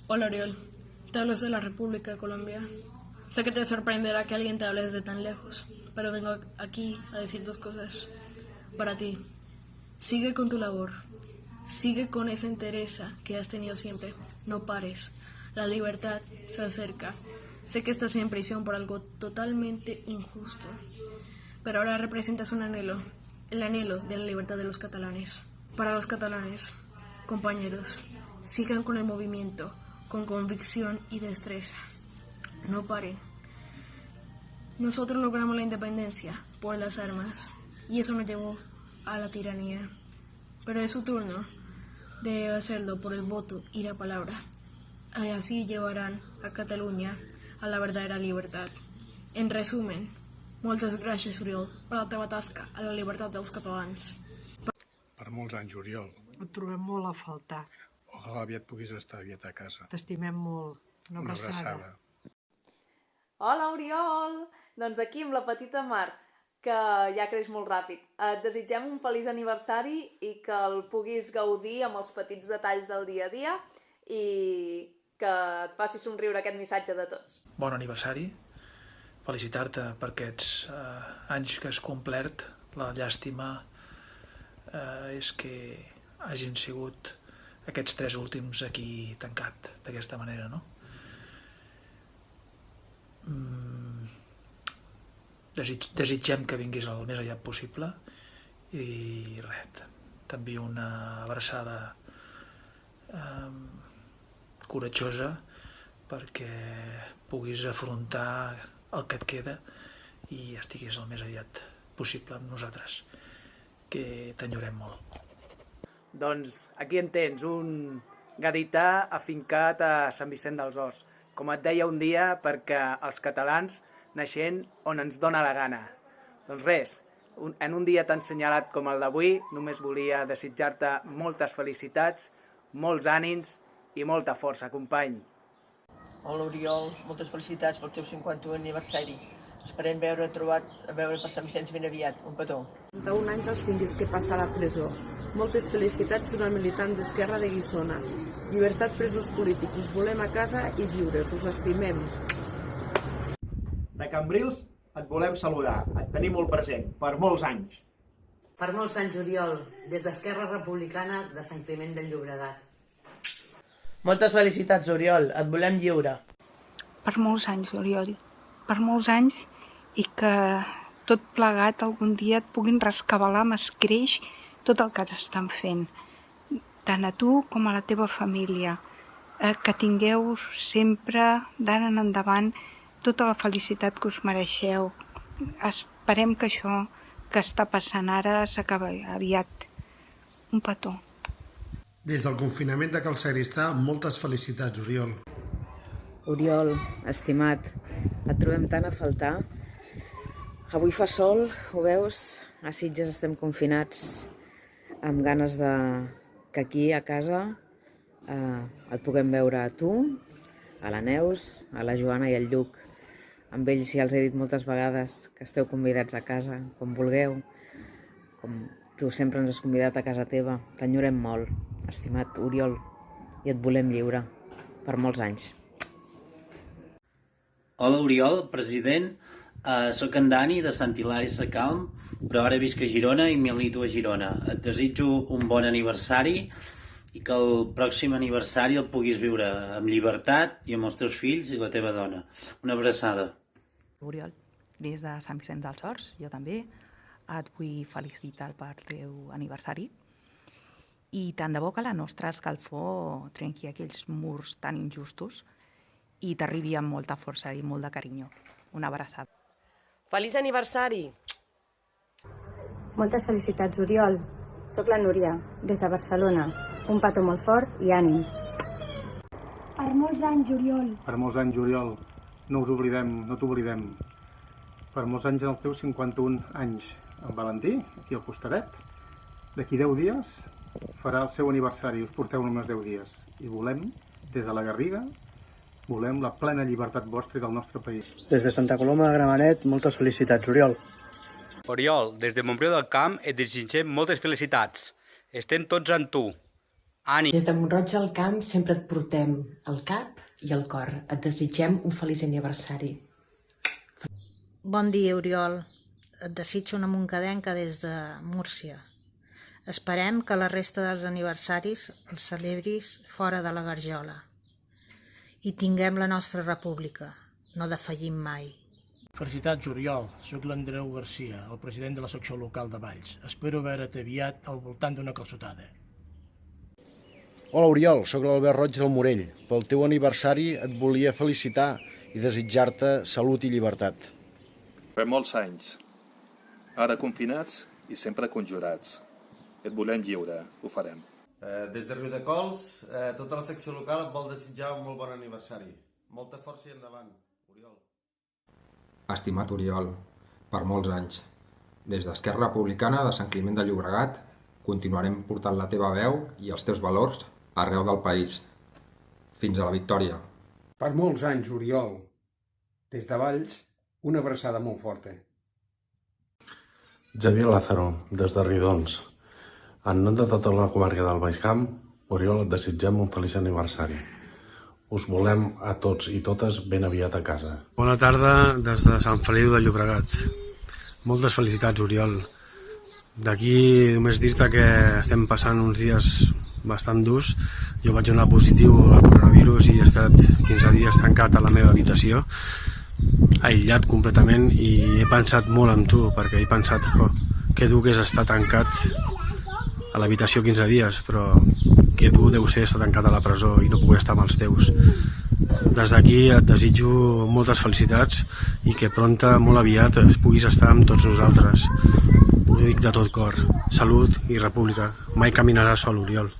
Hola Ariel, te hablas de la República de Colombia. Sé que te sorprenderá que alguien te hable desde tan lejos, pero vengo aquí a decir dos cosas. Para ti, sigue con tu labor, sigue con esa entereza que has tenido siempre, no pares. La libertad se acerca. Sé que estás en prisión por algo totalmente injusto, pero ahora representas un anhelo, el anhelo de la libertad de los catalanes. Para los catalanes, compañeros, sigan con el movimiento, con convicción y destreza. No paren. Nosotros logramos la independencia por las armas y eso nos llevó a la tiranía. Pero es su turno de hacerlo por el voto y la palabra. Y así llevarán a Catalunya a la verdadera libertad. En resumen, moltes gràcies, Oriol, per la teva tasca a la llibertat dels catalans. Per molts anys, Oriol. Et trobem molt a faltar. Ojalà aviat puguis estar aviat a casa. T'estimem molt. Una abraçada. Hola, Oriol! Doncs aquí amb la petita Mar, que ja creix molt ràpid. Et desitgem un feliç aniversari i que el puguis gaudir amb els petits detalls del dia a dia i que et faci somriure aquest missatge de tots. Bon aniversari. Felicitar-te per aquests anys que has complert. La llàstima és que hagin sigut aquests 3 últims aquí tancat d'aquesta manera, no? Desitgem que vinguis el més aviat possible i res, t'envio una abraçada coratjosa perquè puguis afrontar el que et queda i estiguis el més aviat possible amb nosaltres, que t'enyorem molt. Doncs aquí en tens, un gadità afincat a Sant Vicent dels Horts. Com et deia un dia, perquè els catalans naixent on ens dóna la gana. Doncs res, en un dia tan senyalat com el d'avui, només volia desitjar-te moltes felicitats, molts ànims i molta força, company. Hola Oriol, moltes felicitats pel teu 51 aniversari. Esperem veure per Sant Vicenç ben aviat. Un petó. 31 anys els tinguis que passar a la presó. Moltes felicitats d'una militant d'Esquerra de Guissona. Llibertat presos polítics, us volem a casa i lliures, us estimem. De Cambrils et volem saludar, et tenim molt present, per molts anys. Per molts anys, Oriol, des d'Esquerra Republicana de Sant Climent del Llobregat. Moltes felicitats, Oriol, et volem lliure. Per molts anys, Oriol, per molts anys i que tot plegat algun dia et puguin rescabalar amb escreix tot el que t'estan fent, tant a tu com a la teva família. Que tingueu sempre, d'ara en endavant, tota la felicitat que us mereixeu. Esperem que això que està passant ara s'acabi aviat. Un petó. Des del confinament de Cal Sagristà, moltes felicitats, Oriol. Oriol, estimat, et trobem tant a faltar. Avui fa sol, ho veus? A Sitges estem confinats amb ganes que aquí a casa et puguem veure a tu, a la Neus, a la Joana i al Lluc. Amb ells ja els he dit moltes vegades que esteu convidats a casa, com vulgueu, com tu sempre ens has convidat a casa teva. T'enyorem molt, estimat Oriol, i et volem lliure per molts anys. Hola Oriol, president. Soc en Dani de Sant Hilari Sacalm, però ara visc a Girona i milito a Girona. Et desitjo un bon aniversari i que el pròxim aniversari el puguis viure amb llibertat i amb els teus fills i la teva dona. Una abraçada. Oriol, des de Sant Vicent dels Horts, jo també et vull felicitar per teu aniversari i tant de bo que la nostra escalfor trenqui aquells murs tan injustos i t'arribi amb molta força i molt de carinyo. Una abraçada. Feliç aniversari! Moltes felicitats, Oriol. Soc la Núria, des de Barcelona. Un petó molt fort i ànims. Per molts anys, Oriol. Per molts anys, Oriol. No us oblidem, no t'oblidem. Per molts anys en els teus 51 anys. En Valentí, aquí al costadet, d'aquí 10 dies farà el seu aniversari. Us porteu només 10 dies. I volem, des de la Garriga, volem la plena llibertat vostra i del nostre país. Des de Santa Coloma de Gramenet, moltes felicitats, Oriol. Oriol, des de Montbrió del Camp et desitgem moltes felicitats. Estem tots amb tu. Des de Mont-roig del Camp sempre et portem al cap i al cor. Et desitgem un feliç aniversari. Bon dia, Oriol. Et desitjo una moncadenca des de Múrcia. Esperem que la resta dels aniversaris els celebris fora de la garjola. I tinguem la nostra república. No defallim mai. Felicitats, Oriol. Soc l'Andreu Garcia, el president de la secció local de Valls. Espero veure't aviat al voltant d'una calçotada. Hola, Oriol, sóc l'Albert Roig del Morell. Pel teu aniversari et volia felicitar i desitjar-te salut i llibertat. Per molts anys. Ara confinats i sempre conjurats. Et volem lliure, ho farem. Des de Riudecols, tota la secció local et vol desitjar un molt bon aniversari. Molta força i endavant, Oriol. Estimat Oriol, per molts anys. Des d'Esquerra Republicana de Sant Climent de Llobregat continuarem portant la teva veu i els teus valors arreu del país. Fins a la victòria. Per molts anys, Oriol. Des de Valls, una abraçada molt forta. Xavier Lázaro, des de Ridons. En nom de tota la comarca del Baix Camp, Oriol, et desitgem un feliç aniversari. Us volem a tots i totes ben aviat a casa. Bona tarda des de Sant Feliu de Llobregat. Moltes felicitats, Oriol. D'aquí només dir-te que estem passant uns dies bastant durs. Jo vaig donar positiu al coronavirus i he estat 15 dies tancat a la meva habitació, aïllat completament, i he pensat molt en tu, perquè he pensat que dur que és estar tancat a l'habitació 15 dies, però que dur deu ser estar tancat a la presó i no poder estar amb els teus. Des d'aquí et desitjo moltes felicitats i que prompte, molt aviat, puguis estar amb tots nosaltres. Ho dic de tot cor. Salut i república. Mai caminaràs sol, Oriol.